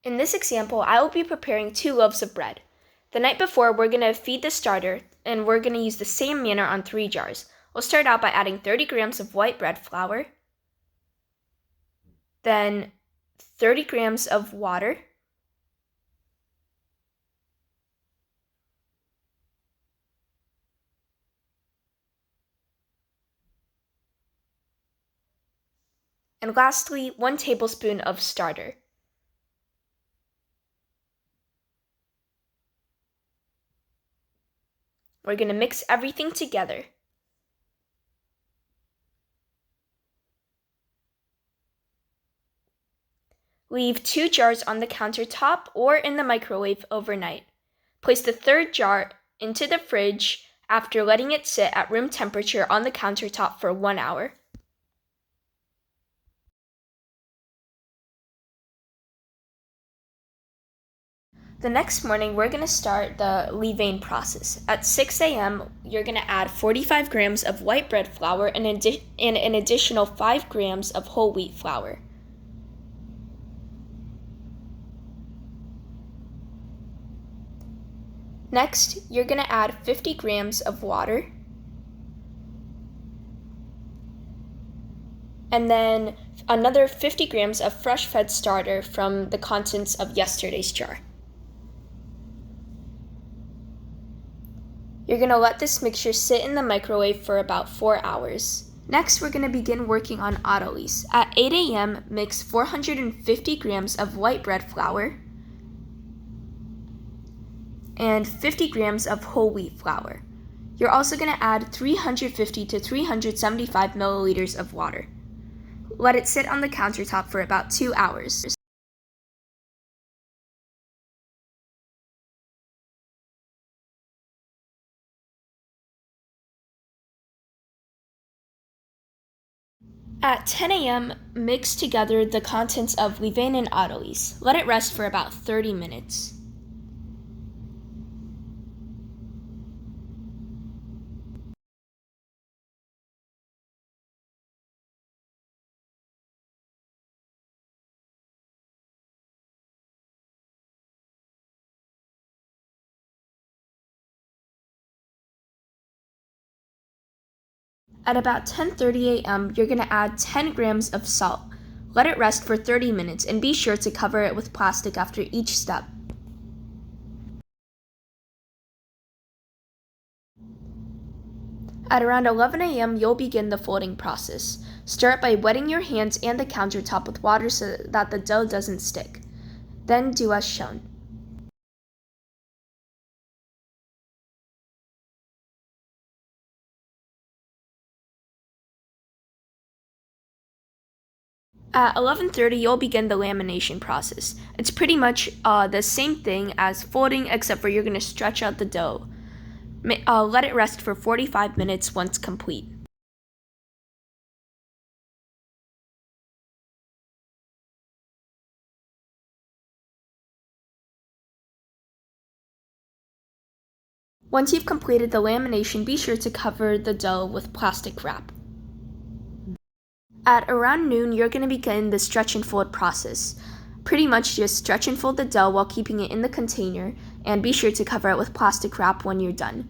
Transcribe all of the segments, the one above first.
In this example, I will be preparing 2 loaves of bread. The night before, we're going to feed the starter, and we're going to use the same manner on 3 jars. We'll start out by adding 30 grams of white bread flour, then 30 grams of water, and lastly, 1 tablespoon of starter. We're going to mix everything together. Leave 2 jars on the countertop or in the microwave overnight. Place the 3rd jar into the fridge after letting it sit at room temperature on the countertop for 1 hour. The next morning, we're going to start the levain process. At 6 a.m., you're going to add 45 grams of white bread flour and an additional 5 grams of whole wheat flour. Next, you're going to add 50 grams of water, and then another 50 grams of fresh-fed starter from the contents of yesterday's jar. You're going to let this mixture sit in the microwave for about 4 hours. Next, we're going to begin working on otoliths. At 8 a.m., mix 450 grams of white bread flour and 50 grams of whole wheat flour. You're also going to add 350 to 375 milliliters of water. Let it sit on the countertop for about 2 hours. At 10 a.m., mix together the contents of levain and otoliths. Let it rest for about 30 minutes. At about 10:30 a.m., you're going to add 10 grams of salt. Let it rest for 30 minutes and be sure to cover it with plastic after each step. At around 11 a.m., you'll begin the folding process. Start by wetting your hands and the countertop with water so that the dough doesn't stick. Then do as shown. At 11:30, you'll begin the lamination process. It's pretty much the same thing as folding, except for you're going to stretch out the dough. Let it rest for 45 minutes once complete. Once you've completed the lamination, be sure to cover the dough with plastic wrap. At around noon, you're going to begin the stretch and fold process. Pretty much just stretch and fold the dough while keeping it in the container, and be sure to cover it with plastic wrap when you're done.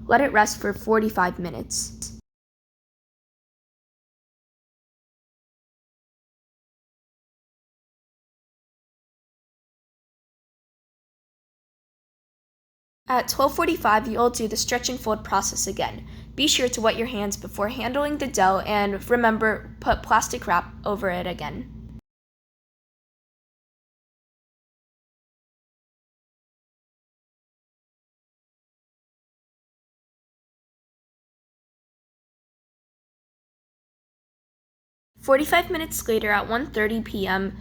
Let it rest for 45 minutes. At 12:45, you'll do the stretch and fold process again. Be sure to wet your hands before handling the dough, and remember, put plastic wrap over it again. "45 minutes later at 1:30 p.m.,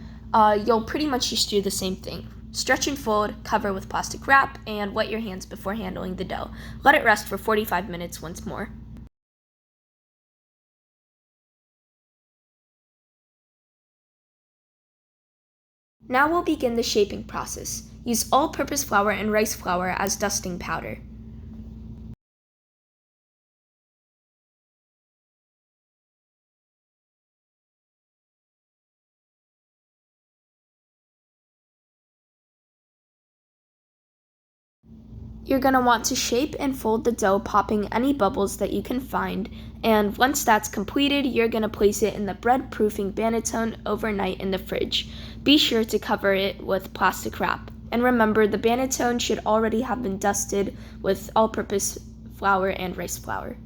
you'll pretty much just do the same thing. Stretch and fold, cover with plastic wrap, and wet your hands before handling the dough. Let it rest for 45 minutes once more. Now we'll begin the shaping process. Use all-purpose flour and rice flour as dusting powder. You're going to want to shape and fold the dough, popping any bubbles that you can find. And once that's completed, you're going to place it in the bread-proofing banetone overnight in the fridge. Be sure to cover it with plastic wrap. And remember, the banetone should already have been dusted with all-purpose flour and rice flour.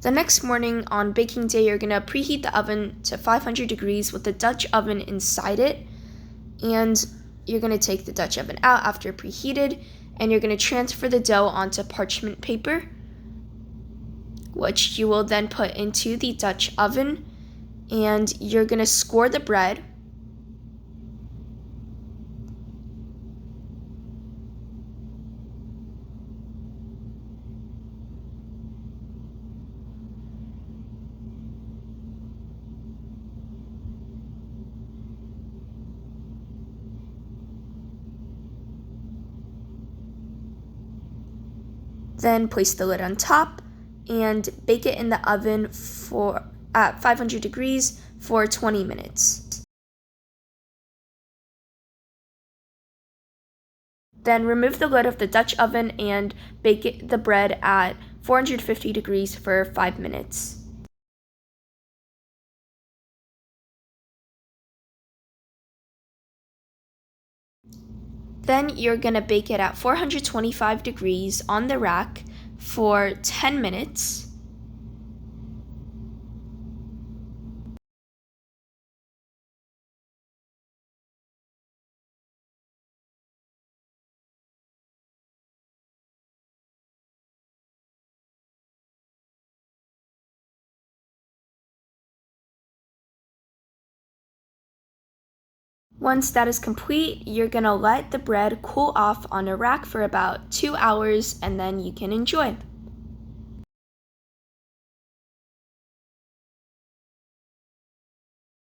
The next morning on baking day, you're going to preheat the oven to 500 degrees with the Dutch oven inside it. And you're going to take the Dutch oven out after preheated, and you're going to transfer the dough onto parchment paper, which you will then put into the Dutch oven. And you're going to score the bread. Then place the lid on top and bake it in the oven at 500 degrees for 20 minutes. Then remove the lid of the Dutch oven and bake the bread at 450 degrees for 5 minutes. Then you're going to bake it at 425 degrees on the rack for 10 minutes. Once that is complete, you're going to let the bread cool off on a rack for about 2 hours, and then you can enjoy.